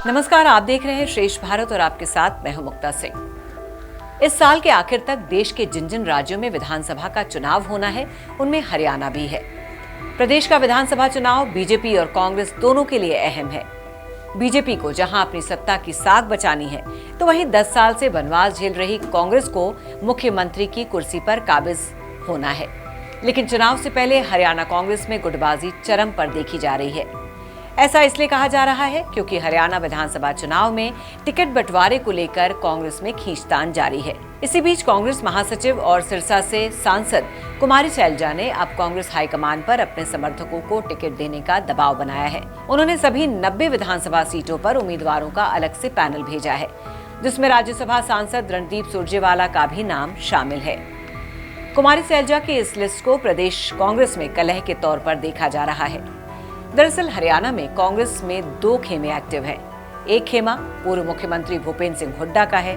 नमस्कार, आप देख रहे हैं श्रेष्ठ भारत और आपके साथ मैं हूं मुक्ता सिंह। इस साल के आखिर तक देश के जिन जिन राज्यों में विधानसभा का चुनाव होना है, उनमें हरियाणा भी है। प्रदेश का विधानसभा चुनाव बीजेपी और कांग्रेस दोनों के लिए अहम है। बीजेपी को जहां अपनी सत्ता की साख बचानी है, तो वहीं 10 साल से वनवास झेल रही कांग्रेस को मुख्यमंत्री की कुर्सी पर काबिज होना है। लेकिन चुनाव से पहले हरियाणा कांग्रेस में गुटबाजी चरम पर देखी जा रही है। ऐसा इसलिए कहा जा रहा है क्योंकि हरियाणा विधानसभा चुनाव में टिकट बंटवारे को लेकर कांग्रेस में खींचतान जारी है। इसी बीच कांग्रेस महासचिव और सिरसा से सांसद कुमारी सैलजा ने अब कांग्रेस हाईकमान पर अपने समर्थकों को टिकट देने का दबाव बनाया है। उन्होंने सभी 90 विधानसभा सीटों पर उम्मीदवारों का अलग से पैनल भेजा है, जिसमें राज्यसभा सांसद रणदीप सुरजेवाला का भी नाम शामिल है। कुमारी सैलजा की इस लिस्ट को प्रदेश कांग्रेस में कलह के तौर पर देखा जा रहा है। दरअसल हरियाणा में कांग्रेस में 2 खेमे एक्टिव हैं। एक खेमा पूर्व मुख्यमंत्री भूपेंद्र सिंह हुड्डा का है,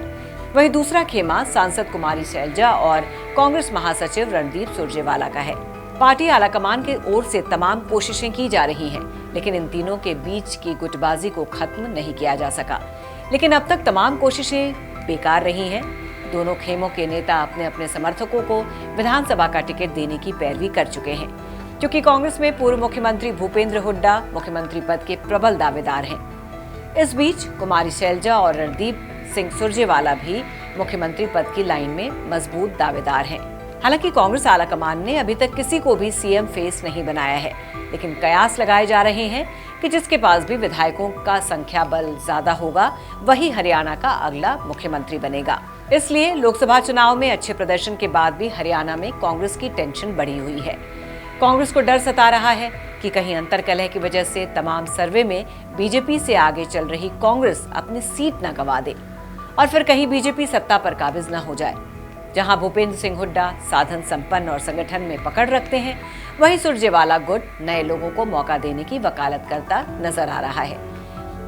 वहीं दूसरा खेमा सांसद कुमारी सैलजा और कांग्रेस महासचिव रणदीप सुरजेवाला का है। पार्टी आलाकमान की ओर से तमाम कोशिशें की जा रही हैं, लेकिन इन तीनों के बीच की गुटबाजी को खत्म नहीं किया जा सका। लेकिन अब तक तमाम कोशिशें बेकार रही हैं। दोनों खेमों के नेता अपने अपने समर्थकों को विधानसभा का टिकट देने की पैरवी कर चुके हैं, क्योंकि कांग्रेस में पूर्व मुख्यमंत्री भूपेंद्र हुड्डा मुख्यमंत्री पद के प्रबल दावेदार हैं। इस बीच कुमारी सैलजा और रणदीप सिंह सुरजेवाला भी मुख्यमंत्री पद की लाइन में मजबूत दावेदार हैं। हालांकि कांग्रेस आलाकमान ने अभी तक किसी को भी सीएम फेस नहीं बनाया है, लेकिन कयास लगाए जा रहे हैं कि जिसके पास भी विधायकों का संख्या बल ज्यादा होगा, वही हरियाणा का अगला मुख्यमंत्री बनेगा। इसलिए लोकसभा चुनाव में अच्छे प्रदर्शन के बाद भी हरियाणा में कांग्रेस की टेंशन बढ़ी हुई है। कांग्रेस को डर सता रहा है कि कहीं अंतर्कलह की वजह से तमाम सर्वे में बीजेपी से आगे चल रही कांग्रेस अपनी सीट न गंवा दे और फिर कहीं बीजेपी सत्ता पर काबिज न हो जाए। जहां भूपेंद्र सिंह हुड्डा साधन संपन्न और संगठन में पकड़ रखते हैं, वहीं सुरजेवाला गुट नए लोगों को मौका देने की वकालत करता नजर आ रहा है।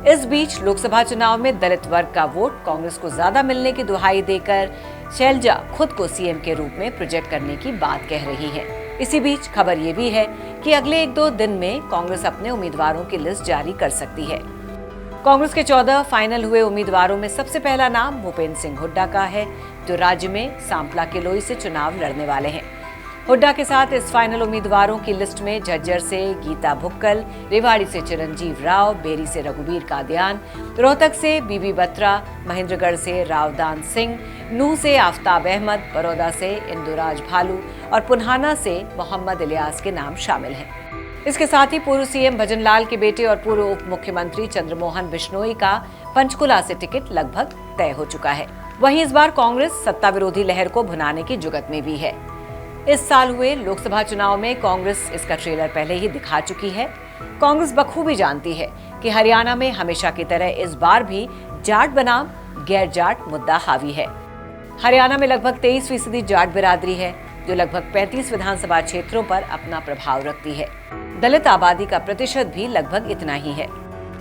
इस बीच लोकसभा चुनाव में दलित वर्ग का वोट कांग्रेस को ज्यादा मिलने की दुहाई देकर सैलजा खुद को सीएम के रूप में प्रोजेक्ट करने की बात कह रही है। इसी बीच खबर ये भी है कि अगले 1-2 दिन में कांग्रेस अपने उम्मीदवारों की लिस्ट जारी कर सकती है। कांग्रेस के 14 फाइनल हुए उम्मीदवारों में सबसे पहला नाम भूपेंद्र सिंह हुड्डा का है, जो राज्य में सांपला किलोई से चुनाव लड़ने वाले हैं। हुड्डा के साथ इस फाइनल उम्मीदवारों की लिस्ट में झज्जर से गीता भुक्कल, रेवाड़ी से चिरंजीव राव, बेरी से रघुबीर कादियान, रोहतक से बीबी बत्रा, महेंद्रगढ़ से रावदान सिंह, नूह से आफ्ताब अहमद, बड़ौदा से इंदुराज भालू और पुन्हाना से मोहम्मद इलियास के नाम शामिल हैं। इसके साथ ही पूर्व सीएम भजनलाल के बेटे और पूर्व उप मुख्यमंत्री चंद्रमोहन बिश्नोई का पंचकुला से टिकट लगभग तय हो चुका है। वहीं इस बार कांग्रेस सत्ता विरोधी लहर को भुनाने की जुगत में भी है। इस साल हुए लोकसभा चुनाव में कांग्रेस इसका ट्रेलर पहले ही दिखा चुकी है। कांग्रेस बखूबी जानती है कि हरियाणा में हमेशा की तरह इस बार भी जाट बनाम गैर जाट मुद्दा हावी है। हरियाणा में लगभग 23% जाट बिरादरी है, जो लगभग 35 विधानसभा क्षेत्रों पर अपना प्रभाव रखती है। दलित आबादी का प्रतिशत भी लगभग इतना ही है।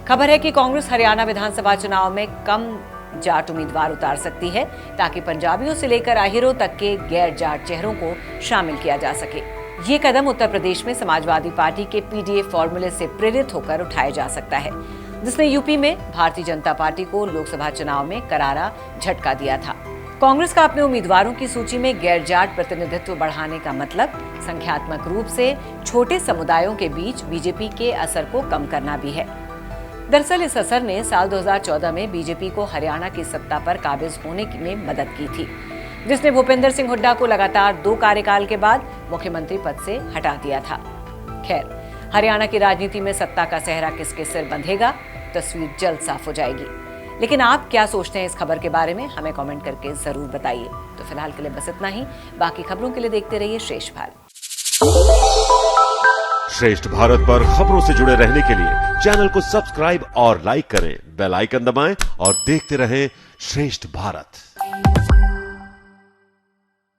खबर है कि कांग्रेस हरियाणा विधानसभा चुनाव में कम जाट उम्मीदवार उतार सकती है, ताकि पंजाबियों से लेकर आहिरों तक के गैर जाट चेहरों को शामिल किया जा सके। ये कदम उत्तर प्रदेश में समाजवादी पार्टी के पीडीए फॉर्मूले से प्रेरित होकर उठाया जा सकता है, जिसने यूपी में भारतीय जनता पार्टी को लोकसभा चुनाव में करारा झटका दिया था। कांग्रेस का अपने उम्मीदवारों की सूची में गैर जाट प्रतिनिधित्व बढ़ाने का मतलब संख्यात्मक रूप से छोटे समुदायों के बीच बीजेपी के असर को कम करना भी है। दरअसल इस असर ने साल 2014 में बीजेपी को हरियाणा की सत्ता पर काबिज होने में मदद की थी, जिसने भूपेंद्र सिंह हुड्डा को लगातार 2 कार्यकाल के बाद मुख्यमंत्री पद से हटा दिया था। खैर, हरियाणा की राजनीति में सत्ता का सेहरा किसके सिर बंधेगा, तस्वीर जल्द साफ हो जाएगी। लेकिन आप क्या सोचते हैं इस खबर के बारे में, हमें कमेंट करके जरूर बताइए। तो फिलहाल के लिए बस इतना ही। बाकी खबरों के लिए देखते रहिए श्रेष्ठ भारत। श्रेष्ठ भारत पर खबरों से जुड़े रहने के लिए चैनल को सब्सक्राइब और लाइक करें, बेल आइकन दबाएं और देखते रहें श्रेष्ठ भारत।